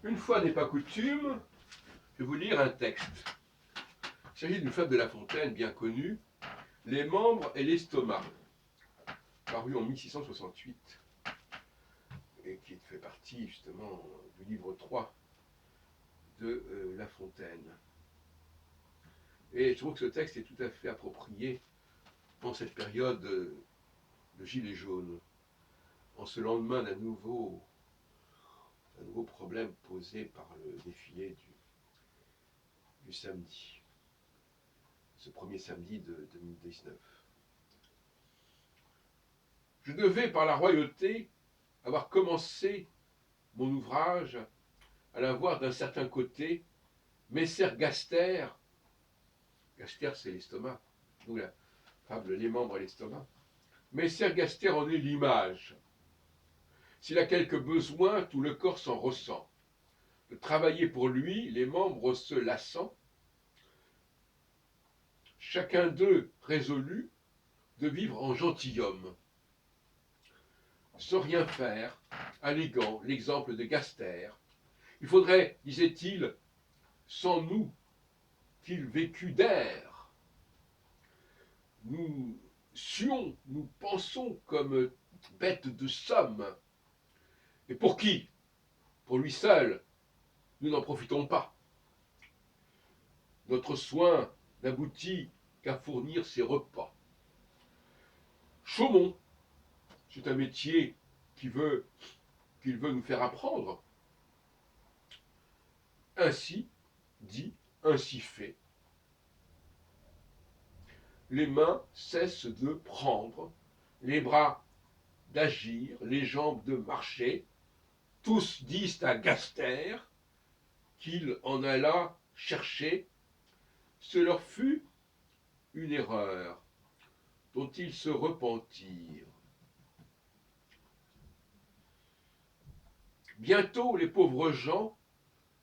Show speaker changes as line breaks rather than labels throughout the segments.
Une fois n'est pas coutume, je vais vous lire un texte. Il s'agit d'une fable de La Fontaine bien connue, Les membres et l'estomac, paru en 1668, et qui fait partie justement du livre 3 de La Fontaine. Et je trouve que ce texte est tout à fait approprié dans cette période de Gilets jaunes, en ce lendemain d'un nouveau problème posé par le défilé du samedi, ce premier samedi de 2019. Je devais, par la royauté, avoir commencé mon ouvrage à la voir d'un certain côté Messer Gaster. Gaster, c'est l'estomac, d'où la fable Les membres et l'estomac. Messer Gaster en est l'image. S'il a quelque besoin, tout le corps s'en ressent. De travailler pour lui, les membres se lassant, chacun d'eux résolu de vivre en gentilhomme. Sans rien faire, alléguant l'exemple de Gaster, il faudrait, disait-il, sans nous, qu'il vécût d'air. Nous suons, nous pensons comme bêtes de somme. Et pour qui? Pour lui seul, nous n'en profitons pas. Notre soin n'aboutit qu'à fournir ses repas. Chaumont, c'est un métier qu'il veut nous faire apprendre. Ainsi dit, ainsi fait. Les mains cessent de prendre, les bras d'agir, les jambes de marcher. Tous disent à Gaster qu'il en alla chercher. Ce leur fut une erreur dont ils se repentirent. Bientôt les pauvres gens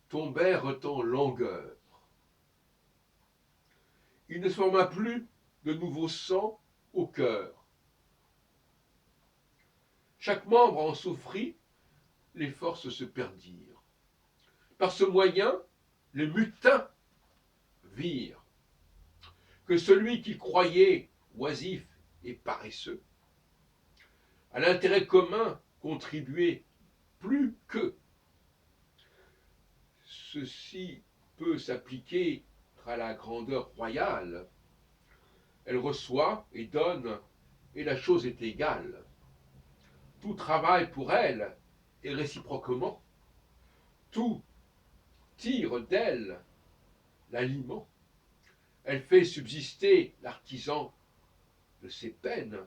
tombèrent en langueur. Il ne se forma plus de nouveau sang au cœur. Chaque membre en souffrit, les forces se perdirent. Par ce moyen, les mutins virent que celui qui croyait oisif et paresseux à l'intérêt commun contribuait plus qu'eux. Ceci peut s'appliquer à la grandeur royale. Elle reçoit et donne, et la chose est égale. Tout travaille pour elle, et réciproquement. Tout tire d'elle l'aliment. Elle fait subsister l'artisan de ses peines,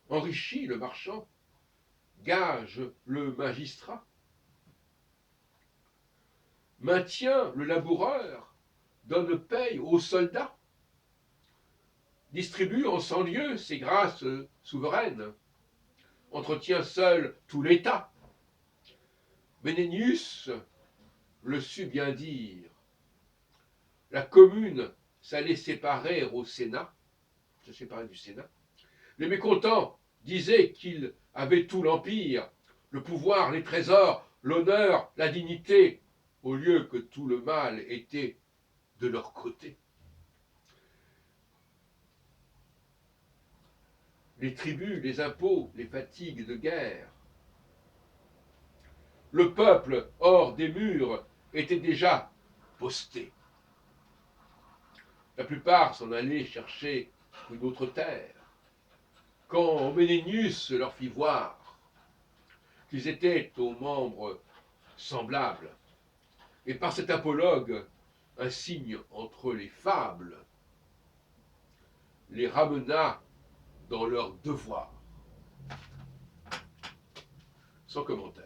enrichit le marchand, gage le magistrat, maintient le laboureur, donne paye aux soldats, distribue en 100 lieux ses grâces souveraines, entretient seul tout l'État. Menenius le sut bien dire. La commune s'allait séparer au Sénat, se séparer du Sénat. Les mécontents disaient qu'il avait tout l'empire, le pouvoir, les trésors, l'honneur, la dignité, au lieu que tout le mal était de leur côté. Les tributs, les impôts, les fatigues de guerre. Le peuple, hors des murs, était déjà posté. La plupart s'en allaient chercher une autre terre. Quand Ménénius leur fit voir qu'ils étaient aux membres semblables, et par cet apologue, un signe entre les fables, les ramena dans leur devoir. Sans commentaire.